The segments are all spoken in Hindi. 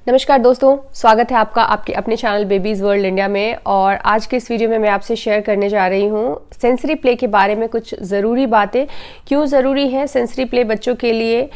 नमस्कार दोस्तों, स्वागत है आपका आपके अपने चैनल बेबीज़ वर्ल्ड इंडिया में। और आज के इस वीडियो में मैं आपसे शेयर करने जा रही हूँ सेंसरी प्ले के बारे में कुछ ज़रूरी बातें। क्यों ज़रूरी है सेंसरी प्ले बच्चों के लिए,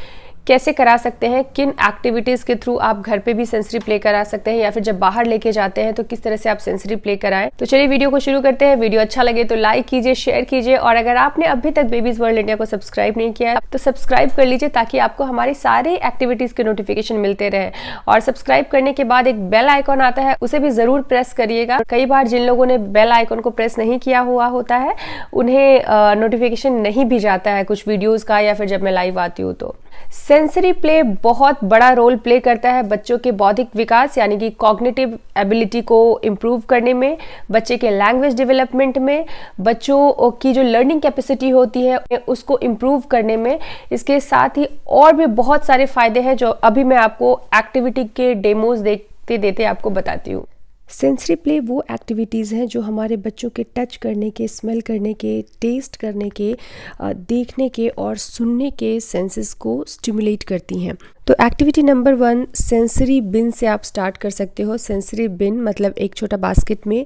कैसे करा सकते हैं, किन एक्टिविटीज़ के थ्रू आप घर पे भी सेंसरी प्ले करा सकते हैं या फिर जब बाहर लेके जाते हैं तो किस तरह से आप सेंसरी प्ले कराएं। तो चलिए वीडियो को शुरू करते हैं। वीडियो अच्छा लगे तो लाइक कीजिए, शेयर कीजिए और अगर आपने अभी तक बेबीज़ वर्ल्ड इंडिया को सब्सक्राइब नहीं किया है तो सब्सक्राइब कर लीजिए ताकि आपको हमारी सारी एक्टिविटीज़ के नोटिफिकेशन मिलते रहे। और सब्सक्राइब करने के बाद एक बेल आइकॉन आता है, उसे भी ज़रूर प्रेस करिएगा। कई बार जिन लोगों ने बेल आइकॉन को प्रेस नहीं किया हुआ होता है उन्हें नोटिफिकेशन नहीं भी जाता है कुछ वीडियोज़ का या फिर जब मैं लाइव आती हूँ। तो सेंसरी प्ले बहुत बड़ा रोल प्ले करता है बच्चों के बौद्धिक विकास यानी कि कॉग्निटिव एबिलिटी को इम्प्रूव करने में, बच्चे के लैंग्वेज डेवलपमेंट में, बच्चों की जो लर्निंग कैपेसिटी होती है उसको इम्प्रूव करने में। इसके साथ ही और भी बहुत सारे फायदे हैं जो अभी मैं आपको एक्टिविटी के डेमोज देखते देते आपको बताती हूँ। सेंसरी प्ले वो एक्टिविटीज़ हैं जो हमारे बच्चों के टच करने के, स्मेल करने के, टेस्ट करने के, देखने के और सुनने के सेंसेस को स्टिमुलेट करती हैं। तो एक्टिविटी नंबर 1 सेंसरी बिन से आप स्टार्ट कर सकते हो। सेंसरी बिन मतलब एक छोटा बास्केट में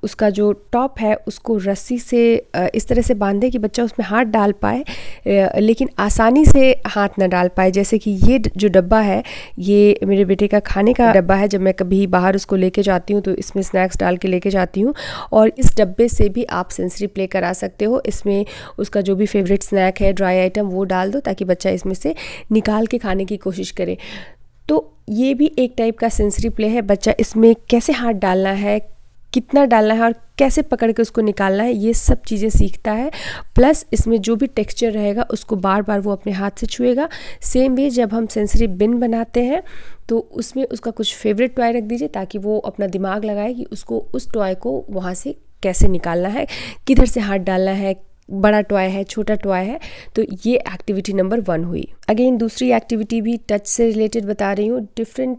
उसका जो टॉप है उसको रस्सी से इस तरह से बांधे कि बच्चा उसमें हाथ डाल पाए लेकिन आसानी से हाथ ना डाल पाए। जैसे कि ये जो डब्बा है ये मेरे बेटे का खाने का डब्बा है। जब मैं कभी बाहर उसको लेके जाती हूँ तो इसमें स्नैक्स डाल के लेके जाती हूँ और इस डब्बे से भी आप सेंसरी प्ले करा सकते हो। इसमें उसका जो भी फेवरेट स्नैक है, ड्राई आइटम, वो डाल दो ताकि बच्चा इसमें से निकाल के खाने की कोशिश करे। तो ये भी एक टाइप का सेंसरी प्ले है। बच्चा इसमें कैसे हाथ डालना है, कितना डालना है और कैसे पकड़ के उसको निकालना है, ये सब चीज़ें सीखता है। प्लस इसमें जो भी टेक्सचर रहेगा उसको बार बार वो अपने हाथ से छुएगा। सेम वे जब हम सेंसरी बिन बनाते हैं तो उसमें उसका कुछ फेवरेट टॉय रख दीजिए ताकि वो अपना दिमाग लगाए कि उसको उस टॉय को वहाँ से कैसे निकालना है, किधर से हाथ डालना है, बड़ा टॉय है, छोटा टॉय है। तो ये एक्टिविटी नंबर 1 हुई। अगेन दूसरी एक्टिविटी भी टच से रिलेटेड बता रही हूँ। डिफरेंट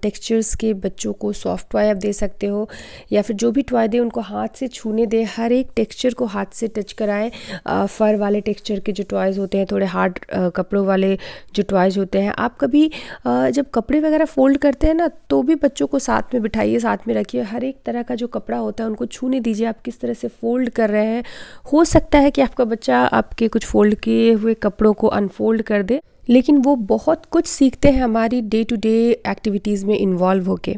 टेक्सचर्स के बच्चों को सॉफ्ट टॉय आप दे सकते हो या फिर जो भी टॉय दे उनको हाथ से छूने दे, हर एक टेक्सचर को हाथ से टच कराएं। फर वाले टेक्सचर के जो टॉयज़ होते हैं, थोड़े हार्ड कपड़ों वाले जो टॉयज़ होते हैं, आप कभी जब कपड़े वगैरह फोल्ड करते हैं ना तो भी बच्चों को साथ में बिठाइए, साथ में रखिए। हर एक तरह का जो कपड़ा होता है उनको छूने दीजिए आप किस तरह से फोल्ड कर रहे हैं। हो सकता है कि आपका बच्चा आपके कुछ फोल्ड किए हुए कपड़ों को अनफोल्ड कर दे, लेकिन वो बहुत कुछ सीखते हैं हमारी डे टू डे एक्टिविटीज़ में इन्वॉल्व होके।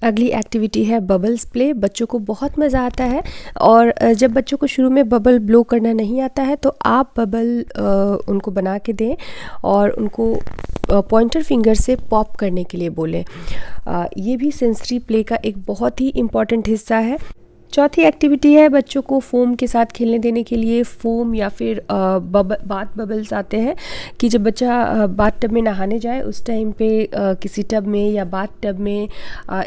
अगली एक्टिविटी है बबल्स प्ले। बच्चों को बहुत मज़ा आता है और जब बच्चों को शुरू में बबल ब्लो करना नहीं आता है तो आप बबल उनको बना के दें और उनको पॉइंटर फिंगर से पॉप करने के लिए बोलें। ये भी सेंसरी प्ले का एक बहुत ही इम्पॉर्टेंट हिस्सा है। चौथी एक्टिविटी है बच्चों को फोम के साथ खेलने देने के लिए। फोम या फिर बाथ बबल्स आते हैं कि जब बच्चा बाथ टब में नहाने जाए उस टाइम पे किसी टब में या बाथ टब में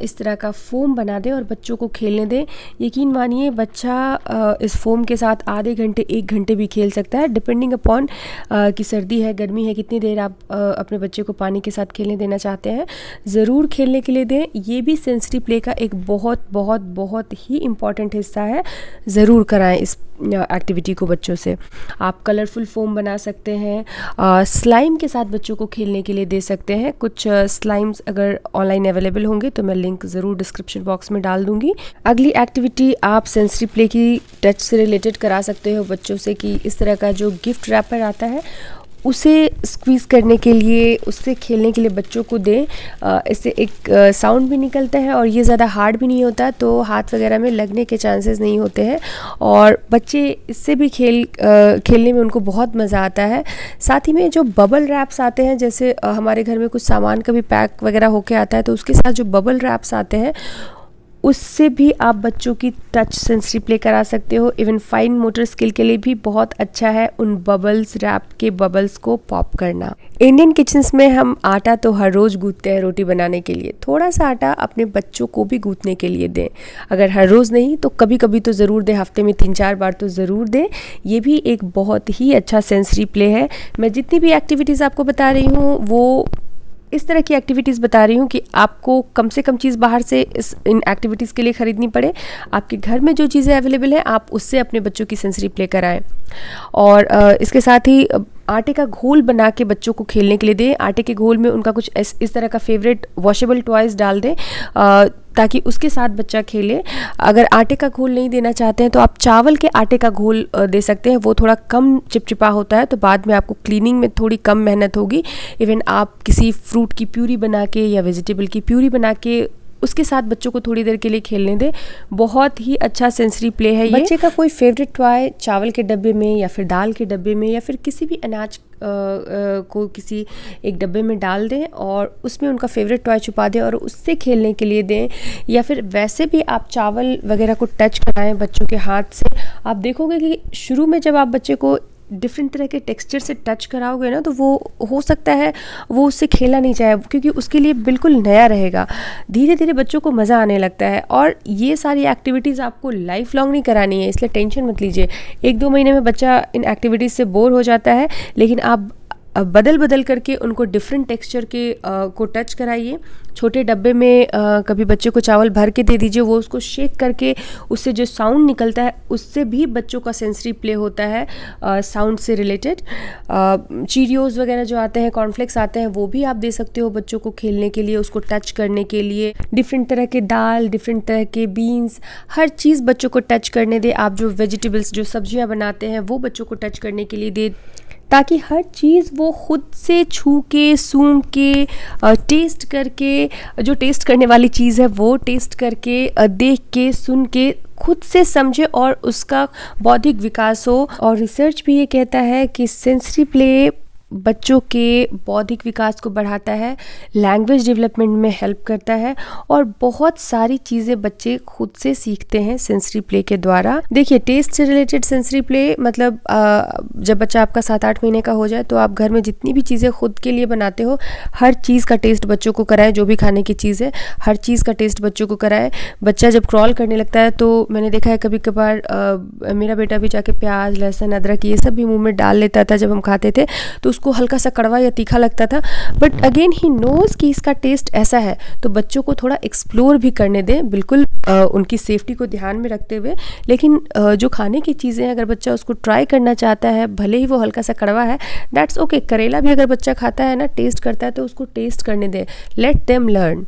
इस तरह का फोम बना दें और बच्चों को खेलने दें। यकीन मानिए बच्चा इस फोम के साथ आधे घंटे 1 घंटे भी खेल सकता है, डिपेंडिंग अपॉन कि सर्दी है, गर्मी है, कितनी देर आप अपने बच्चे को पानी के साथ खेलने देना चाहते हैं। ज़रूर खेलने के लिए दें। ये भी सेंसरी प्ले का एक बहुत बहुत बहुत ही इम्पॉर्टेंट हिस्सा है। ज़रूर कराएं इस एक्टिविटी को बच्चों से। आप कलरफुल फोम बना सकते हैं, स्लाइम के साथ बच्चों को खेलने के लिए दे सकते हैं। कुछ स्लाइम्स अगर ऑनलाइन अवेलेबल होंगे तो मैं लिंक ज़रूर डिस्क्रिप्शन बॉक्स में डाल दूंगी। अगली एक्टिविटी आप सेंसरी प्ले की टच से रिलेटेड करा सकते हो बच्चों से कि इस तरह का जो गिफ्ट रैपर आता है उसे स्क्वीज़ करने के लिए, उससे खेलने के लिए बच्चों को दें। इससे एक साउंड भी निकलता है और ये ज़्यादा हार्ड भी नहीं होता तो हाथ वगैरह में लगने के चांसेस नहीं होते हैं और बच्चे इससे भी खेलने में उनको बहुत मज़ा आता है। साथ ही में जो बबल रैप्स आते हैं, जैसे हमारे घर में कुछ सामान कभी पैक वगैरह होके आता है तो उसके साथ जो बबल रैप्स आते हैं उससे भी आप बच्चों की टच सेंसरी प्ले करा सकते हो। इवन फाइन मोटर स्किल के लिए भी बहुत अच्छा है उन बबल्स, रैप के बबल्स को पॉप करना। इंडियन किचन्स में हम आटा तो हर रोज़ गूंथते हैं रोटी बनाने के लिए। थोड़ा सा आटा अपने बच्चों को भी गूंथने के लिए दें। अगर हर रोज़ नहीं तो कभी कभी तो ज़रूर दें, हफ्ते में 3-4 बार तो ज़रूर दें। ये भी एक बहुत ही अच्छा सेंसरी प्ले है। मैं जितनी भी एक्टिविटीज़ आपको बता रही हूँ वो इस तरह की एक्टिविटीज़ बता रही हूँ कि आपको कम से कम चीज़ बाहर से इन एक्टिविटीज़ के लिए ख़रीदनी पड़े। आपके घर में जो चीज़ें अवेलेबल हैं आप उससे अपने बच्चों की सेंसरी प्ले कराएं। और इसके साथ ही आटे का घोल बना के बच्चों को खेलने के लिए दें। आटे के घोल में उनका कुछ इस तरह का फेवरेट वॉशेबल टॉयज़ डाल दें ताकि उसके साथ बच्चा खेले। अगर आटे का घोल नहीं देना चाहते हैं तो आप चावल के आटे का घोल दे सकते हैं, वो थोड़ा कम चिपचिपा होता है तो बाद में आपको क्लीनिंग में थोड़ी कम मेहनत होगी। इवन आप किसी फ्रूट की प्यूरी बना के या वेजिटेबल की प्यूरी बना के उसके साथ बच्चों को थोड़ी देर के लिए खेलने दें। बहुत ही अच्छा सेंसरी प्ले है ये। बच्चे का कोई फेवरेट टॉय चावल के डब्बे में या फिर दाल के डब्बे में या फिर किसी भी अनाज को किसी एक डब्बे में डाल दें और उसमें उनका फेवरेट टॉय छुपा दें और उससे खेलने के लिए दें। या फिर वैसे भी आप चावल वगैरह को टच कराएं बच्चों के हाथ से। आप देखोगे कि शुरू में जब आप बच्चे को डिफरेंट तरह के टेक्सचर से टच कराओगे ना तो वो हो सकता है वो उससे खेलना नहीं चाहे, क्योंकि उसके लिए बिल्कुल नया रहेगा। धीरे धीरे बच्चों को मज़ा आने लगता है और ये सारी एक्टिविटीज़ आपको लाइफ लॉन्ग नहीं करानी है, इसलिए टेंशन मत लीजिए। 1-2 महीने में बच्चा इन एक्टिविटीज़ से बोर हो जाता है, लेकिन आप बदल बदल करके उनको डिफरेंट टेक्सचर के को टच कराइए। छोटे डब्बे में कभी बच्चे को चावल भर के दे दीजिए, वो उसको शेक करके उससे जो साउंड निकलता है उससे भी बच्चों का सेंसरी प्ले होता है साउंड से रिलेटेड। चीरियोज़ वगैरह जो आते हैं, कॉर्नफ्लेक्स आते हैं, वो भी आप दे सकते हो बच्चों को खेलने के लिए, उसको टच करने के लिए। डिफरेंट तरह के दाल, डिफरेंट तरह के बीन्स, हर चीज़ बच्चों को टच करने दे। आप जो वेजिटेबल्स जो सब्जियां बनाते हैं वो बच्चों को टच करने के लिए दे, ताकि हर चीज़ वो खुद से छू के, सूंघ के, टेस्ट करके, जो टेस्ट करने वाली चीज़ है वो टेस्ट करके, देख के, सुन के खुद से समझे और उसका बौद्धिक विकास हो। और रिसर्च भी ये कहता है कि सेंसरी प्ले बच्चों के बौद्धिक विकास को बढ़ाता है, लैंग्वेज डेवलपमेंट में हेल्प करता है और बहुत सारी चीज़ें बच्चे खुद से सीखते हैं सेंसरी प्ले के द्वारा। देखिए, टेस्ट से रिलेटेड सेंसरी प्ले मतलब जब बच्चा आपका 7-8 महीने का हो जाए तो आप घर में जितनी भी चीज़ें खुद के लिए बनाते हो हर चीज़ का टेस्ट बच्चों को कराएं। जो भी खाने की चीज़ है हर चीज़ का टेस्ट बच्चों को कराएं। बच्चा जब क्रॉल करने लगता है तो मैंने देखा है कभी कभार मेरा बेटा भी जाके प्याज, लहसुन, अदरक ये सब भी मुँह में डाल लेता था जब हम खाते थे, तो उसको हल्का सा कड़वा या तीखा लगता था। बट अगेन ही नोज़ कि इसका टेस्ट ऐसा है, तो बच्चों को थोड़ा एक्सप्लोर भी करने दें, बिल्कुल उनकी सेफ्टी को ध्यान में रखते हुए। लेकिन जो खाने की चीज़ें अगर बच्चा उसको ट्राई करना चाहता है, भले ही वो हल्का सा कड़वा है, दैट्स ओके। करेला भी अगर बच्चा खाता है ना, टेस्ट करता है, तो उसको टेस्ट करने दें, लेट देम लर्न।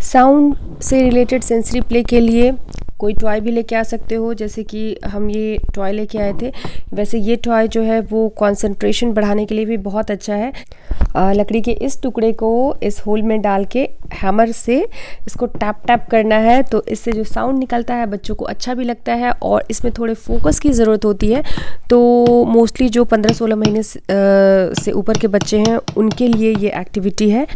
साउंड से रिलेटेड सेंसरी प्ले के लिए कोई टॉय भी लेके आ सकते हो, जैसे कि हम ये टॉय लेके आए थे। वैसे ये टॉय जो है वो कंसंट्रेशन बढ़ाने के लिए भी बहुत अच्छा है। लकड़ी के इस टुकड़े को इस होल में डाल के हैमर से इसको टैप टैप करना है, तो इससे जो साउंड निकलता है बच्चों को अच्छा भी लगता है और इसमें थोड़े फोकस की ज़रूरत होती है। तो मोस्टली जो 15-16 महीने से ऊपर के बच्चे हैं उनके लिए ये एक्टिविटी है।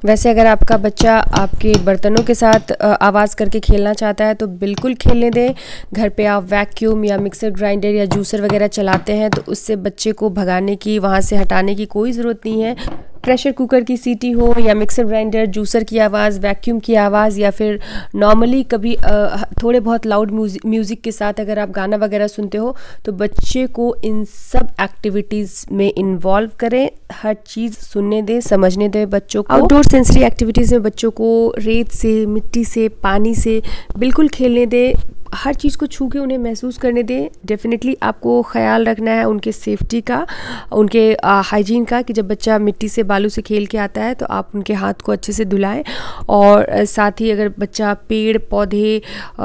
वैसे अगर आपका बच्चा आपके बर्तनों के साथ आवाज़ करके खेलना चाहता है तो बिल्कुल खेलने दें। घर पे आप वैक्यूम या मिक्सर ग्राइंडर या जूसर वगैरह चलाते हैं तो उससे बच्चे को भगाने की, वहाँ से हटाने की कोई ज़रूरत नहीं है। प्रेशर कुकर की सीटी हो या मिक्सर ग्राइंडर, जूसर की आवाज़, वैक्यूम की आवाज़, या फिर नॉर्मली कभी थोड़े बहुत लाउड म्यूज़िक के साथ अगर आप गाना वगैरह सुनते हो तो बच्चे को इन सब एक्टिविटीज़ में इन्वॉल्व करें। हर चीज़ सुनने दें, समझने दें बच्चों को। आउटडोर सेंसरी एक्टिविटीज़ में बच्चों को रेत से, मिट्टी से, पानी से बिल्कुल खेलने दें। हर चीज़ को छू के उन्हें महसूस करने दें। डेफिनेटली आपको ख्याल रखना है उनके सेफ्टी का, उनके हाइजीन का, कि जब बच्चा मिट्टी से, बालू से खेल के आता है तो आप उनके हाथ को अच्छे से धुलाएं। और साथ ही अगर बच्चा पेड़ पौधे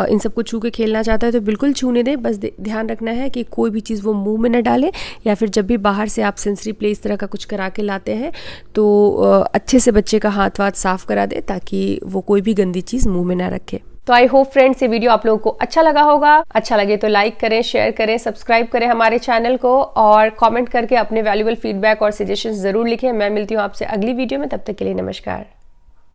इन सब को छू के खेलना चाहता है तो बिल्कुल छूने दें। बस ध्यान रखना है कि कोई भी चीज़ वो मुंह में न डाले, या फिर जब भी बाहर से आप सेंसरी प्ले इस तरह का कुछ करा के लाते हैं तो अच्छे से बच्चे का हाथ वाथ साफ़ करा दें ताकि वो कोई भी गंदी चीज़ मुँह में ना रखे। तो आई होप फ्रेंड्स ये वीडियो आप लोगों को अच्छा लगा होगा। अच्छा लगे तो लाइक करें, शेयर करें, सब्सक्राइब करें हमारे चैनल को और कमेंट करके अपने वैल्यूएबल फीडबैक और सजेशंस ज़रूर लिखें। मैं मिलती हूँ आपसे अगली वीडियो में, तब तक के लिए नमस्कार।